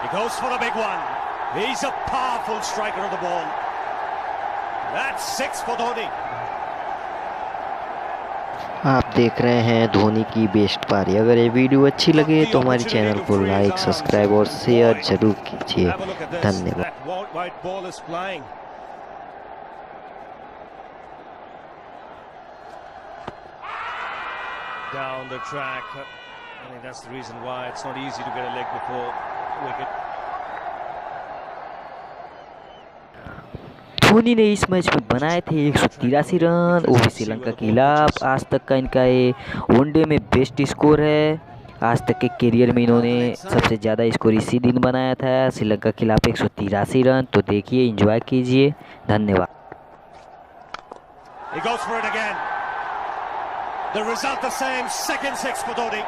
He goes for the big one. He's a powerful striker of the ball. That's 6 for Dhoni. आप देख रहे हैं धोनी की best पारी। अगर ये वीडियो अच्छी लगे तो हमारे चैनल को लाइक, सब्सक्राइब और शेयर जरूर कीजिए। धन्यवाद। Down the track. I think that's the reason why it's not easy to get a leg before wicket. Dhoni ने इस मैच में बनाए थे 183 रन, वो भी श्रीलंका के खिलाफ। आज तक का इनका ये वनडे में बेस्ट स्कोर है। आज तक के करियर में इन्होंने सबसे ज़्यादा स्कोर इसी दिन बनाया था, श्रीलंका के खिलाफ 183 रन। तो देखिए, एंजॉय कीजिए। धन्यवाद। He goes for it again. The result the same, second 6 for Dhoni.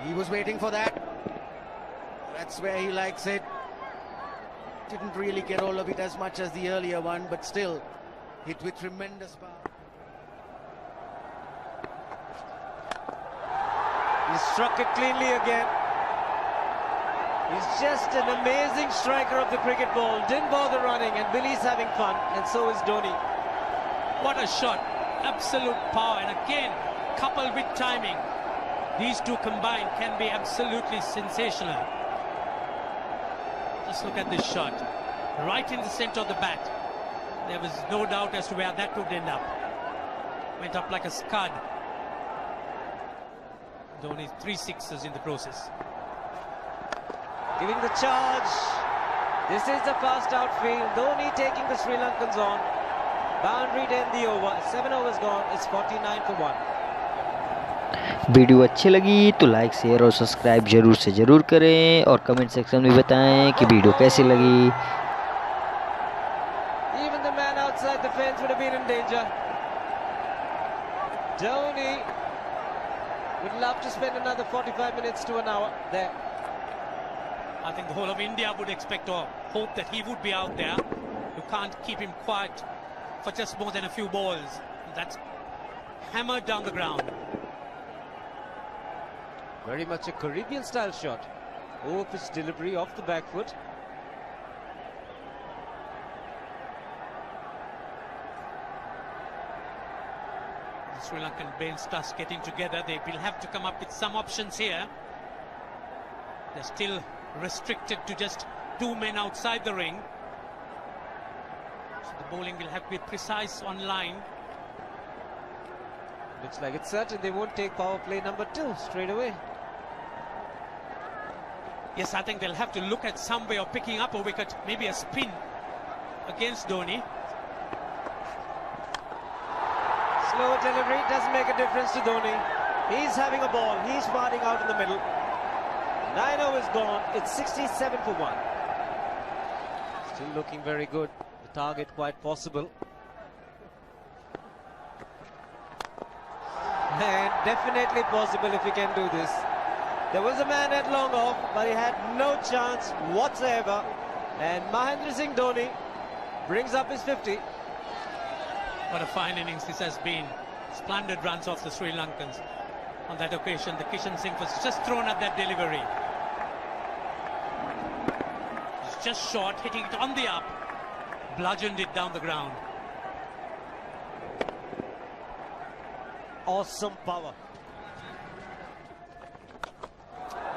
He was waiting for that. That's where he likes it. Didn't really get all of it as much as the earlier one, but still hit with tremendous power. He struck it cleanly again. He's just an amazing striker of the cricket ball. Didn't bother running, and Billy's having fun, and so is Dhoni. What a shot. Absolute power, and again, coupled with timing. These two combined can be absolutely sensational. Just look at this shot. Right in the center of the bat. There was no doubt as to where that would end up. Went up like a scud. Dhoni 3 sixes in the process. Giving the charge. This is the fast outfield. Dhoni taking the Sri Lankans on. Boundary to end the over. 7 overs gone. It's 49 for 1. Video अच्छी लगी तो like, share और subscribe जरूर से जरूर करें, और comment section में बताएं कि वीडियो कैसी लगी। Even the man outside the fence would have been in danger. Dhoni would love to spend another 45 minutes to an hour there. I think the whole of India would expect or hope that he would be out there. You can't keep him quiet for just more than a few balls. That's hammered down the ground. Very much a Caribbean style shot. Over pitch delivery off the back foot. The Sri Lankan bench starts getting together. They will have to come up with some options here. They're still restricted to just 2 men outside the ring. So the bowling will have to be precise on line. Looks like it's certain they won't take power play number 2 straight away. Yes, I think they'll have to look at some way of picking up a wicket, maybe a spin against Dhoni. Slow delivery doesn't make a difference to Dhoni. He's having a ball. He's batting out in the middle. 9 overs gone. It's 67 for 1. Still looking very good. The target quite possible. And definitely possible if he can do this. There was a man at long off, but he had no chance whatsoever. And Mahendra Singh Dhoni brings up his 50. What a fine innings this has been. Splendid runs off the Sri Lankans. On that occasion, the Kishan Singh was just thrown at that delivery. It's just short, hitting it on the up. Bludgeoned it down the ground. Awesome power.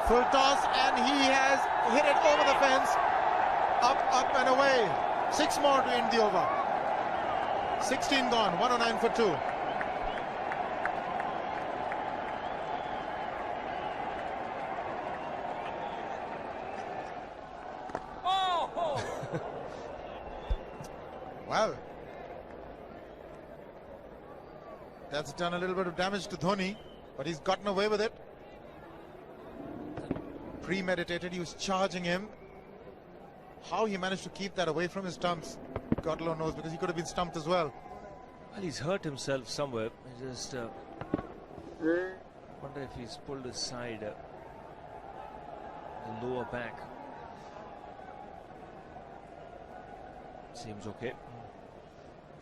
Full toss, and he has hit it over the fence. Up and away. 6 more to end the over. 16 gone, 109 for 2. Oh! Well, that's done a little bit of damage to Dhoni, but he's gotten away with it. Premeditated, he was charging him. How he managed to keep that away from his stumps, God alone knows, because he could have been stumped as well. Well, he's hurt himself somewhere. I just wonder if he's pulled aside the lower back. Seems okay.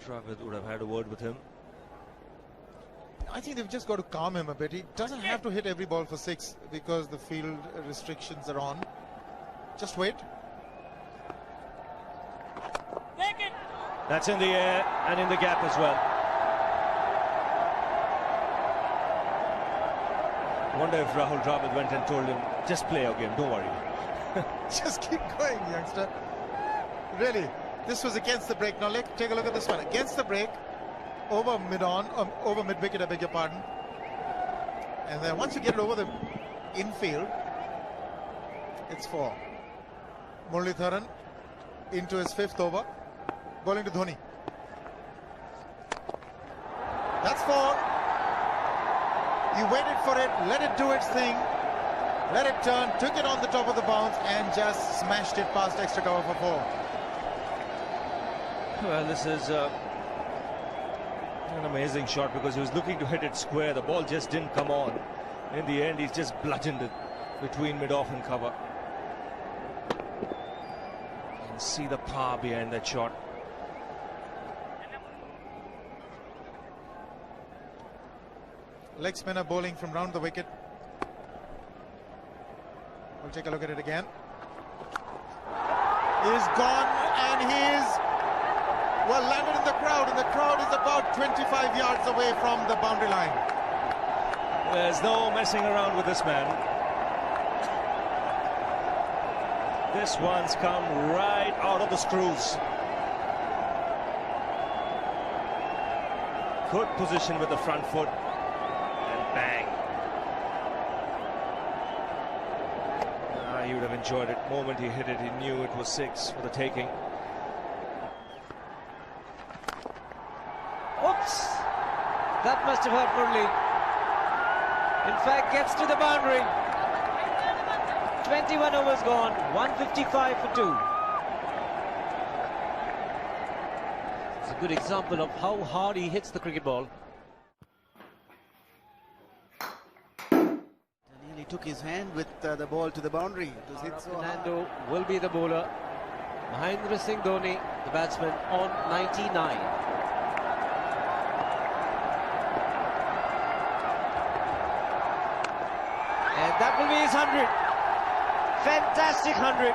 Dravid would have had a word with him. I think they've just got to calm him a bit. He doesn't have to hit every ball for 6 because the field restrictions are on. Just wait. That's in the air and in the gap as well. Wonder if Rahul Dravid went and told him, just play your game, don't worry. Just keep going, youngster. Really, this was against the break. Now take a look at this one. Against the break, over mid-wicket, I beg your pardon. And then once you get it over the infield, it's 4. Muralitharan into his 5th over, bowling to Dhoni. That's 4. He waited for it, let it do its thing, let it turn, took it on the top of the bounce and just smashed it past extra cover for 4. Well, this is an amazing shot because he was looking to hit it square. The ball just didn't come on. In the end, he's just bludgeoned it between mid-off and cover. You can see the power behind that shot. Leg spinner bowling from round the wicket. We'll take a look at it again. He's gone and he's well landed in the crowd, and the crowd is about 25 yards away from the boundary line. There's no messing around with this man. This one's come right out of the screws. Good position with the front foot. Bang. He would have enjoyed it. The moment he hit it, he knew it was 6 for the taking. Oops! That must have hurt Murli. In fact, gets to the boundary. 21 overs gone, 155 for 2. It's a good example of how hard he hits the cricket ball. He took his hand with the ball to the boundary. It was hit so Fernando will be the bowler. Mahendra Singh Dhoni, the batsman, on 99. And that will be his 100. Fantastic 100.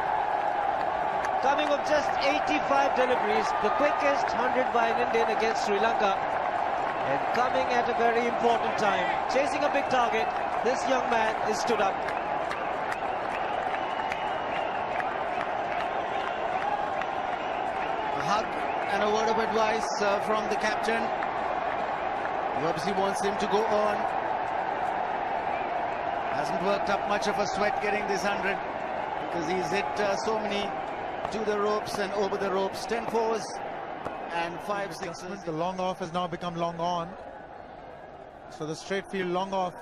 Coming of just 85 deliveries, the quickest 100 by an Indian against Sri Lanka. And coming at a very important time, chasing a big target. This young man is stood up. a hug and a word of advice from the captain. He obviously wants him to go on. Hasn't worked up much of a sweat getting this 100 because he's hit so many to the ropes and over the ropes. 10 fours and 5 sixes. The long off has now become long on. So the straight field long off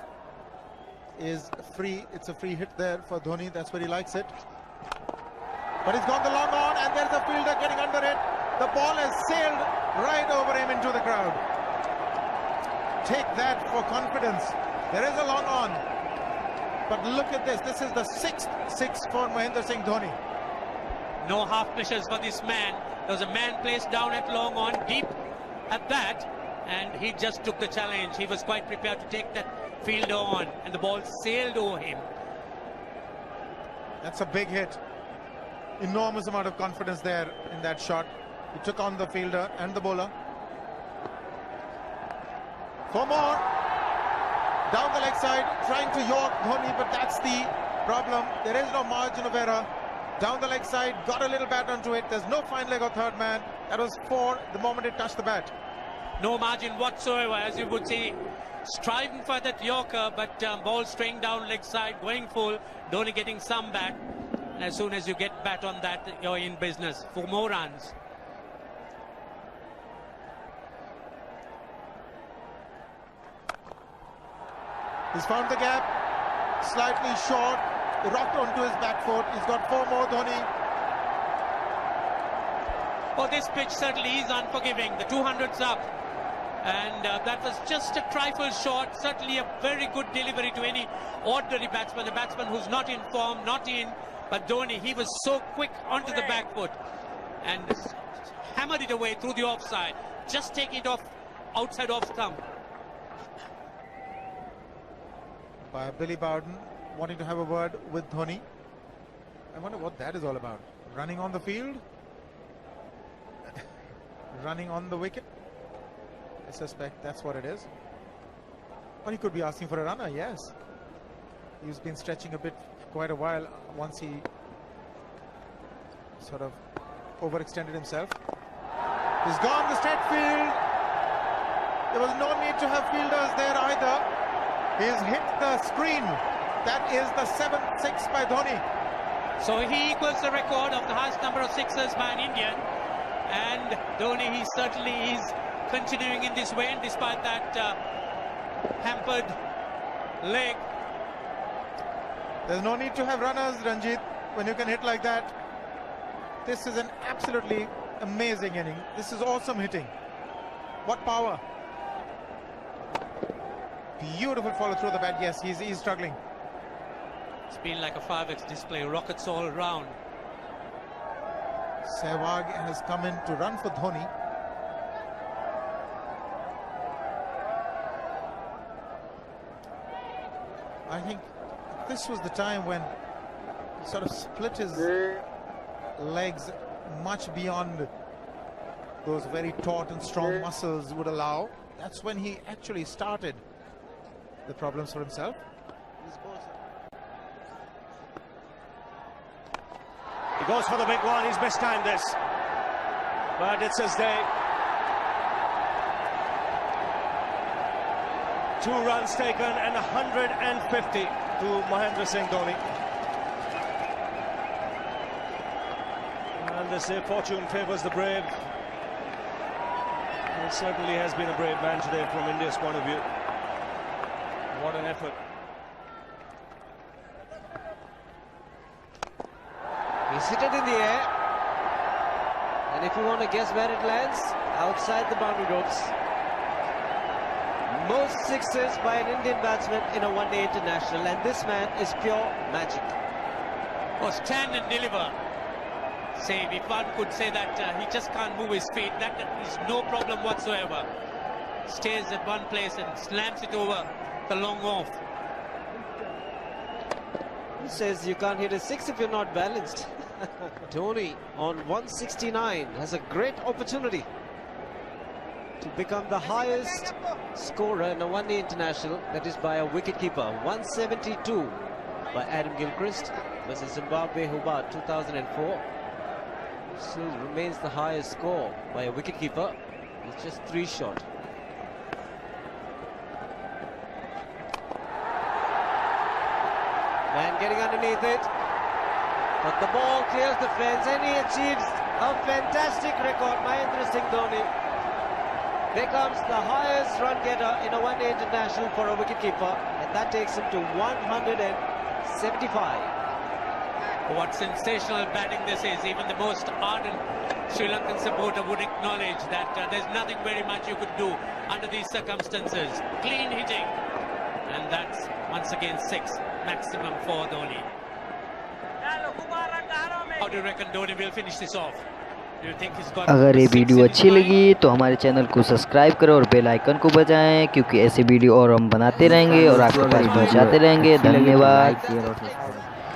is free. It's a free hit there for Dhoni. That's where he likes it. But he's gone the long on, and there's a fielder getting under it. The ball has sailed right over him into the crowd. Take that for confidence. There is a long on. But look at this. This is the 6th six for Mahendra Singh Dhoni. No half measures for this man. There was a man placed down at long on, deep at that, and he just took the challenge. He was quite prepared to take that fielder on, and the ball sailed over him. That's a big hit. Enormous amount of confidence there in that shot. He took on the fielder and the bowler. 4 more. Down the leg side, trying to york Dhoni, but that's the problem. There is no margin of error. Down the leg side, got a little bat onto it. There's no fine leg or third man. That was 4 the moment it touched the bat. No margin whatsoever, as you would see. Striving for that yorker, but ball straying down leg side, going full. Dhoni getting some bat. And as soon as you get bat on that, you're in business for more runs. He's found the gap, slightly short, rocked onto his back foot. He's got 4 more, Dhoni. Oh, this pitch certainly is unforgiving. The 200's up. And that was just a trifle short. Certainly a very good delivery to any ordinary batsman. A batsman who's not in form, not in. But Dhoni, he was so quick onto the back foot. And hammered it away through the offside. Just taking it off outside off stump. By Billy Bowden wanting to have a word with Dhoni. I wonder what that is all about. Running on the field? Running on the wicket? I suspect that's what it is. Or he could be asking for a runner, yes. He's been stretching a bit for quite a while once he sort of overextended himself. He's gone the straight field. There was no need to have fielders there either. He's hit the screen. That is the 7th six by Dhoni. So he equals the record of the highest number of sixes by an Indian. And Dhoni, he certainly is continuing in this way, despite that hampered leg. There's no need to have runners, Ranjit, when you can hit like that. This is an absolutely amazing inning. This is awesome hitting. What power. Beautiful follow through the bat. Yes, he's struggling. It's been like a 5x display, rockets all around. Sehwag has come in to run for Dhoni. I think this was the time when he sort of split his legs much beyond those very taut and strong muscles would allow. That's when he actually started the problems for himself. He goes for the big one. He's mistimed this, but it's his day. 2 runs taken and 150 to Mahendra Singh Dhoni. And they say fortune favours the brave. He certainly has been a brave man today from India's point of view. What an effort. He's hit it in the air. And if you want to guess where it lands, outside the boundary ropes. Most sixes by an Indian batsman in a one-day international, and this man is pure magic. Or stand and deliver. Say, if one could say that he just can't move his feet, that is no problem whatsoever. Stays at one place and slams it over the long off. He says you can't hit a 6 if you're not balanced. Dhoni on 169 has a great opportunity to become the highest scorer in a one-day international, that is by a wicketkeeper. 172 by Adam Gilchrist versus Zimbabwe Hobart 2004. Still remains the highest score by a wicketkeeper. He's just 3 short. Man getting underneath it, but the ball clears the fence and he achieves a fantastic record. Mahendra Singh Dhoni becomes the highest run getter in a one-day international for a wicketkeeper, and that takes him to 175. What sensational batting this is. Even the most ardent Sri Lankan supporter would acknowledge that there's nothing very much you could do under these circumstances. Clean hitting, and that's once again 6 maximum for Dhoni. How do you reckon Dhoni will finish this off? Do you think he's got अगर ये 6 video in his अच्छी mind? लगी तो हमारे channel को subscribe करो और bell icon को बजाएं, क्योंकि ऐसे वीडियो और हम बनाते रहेंगे और आपके पास पहुंचाते रहेंगे। धन्यवाद।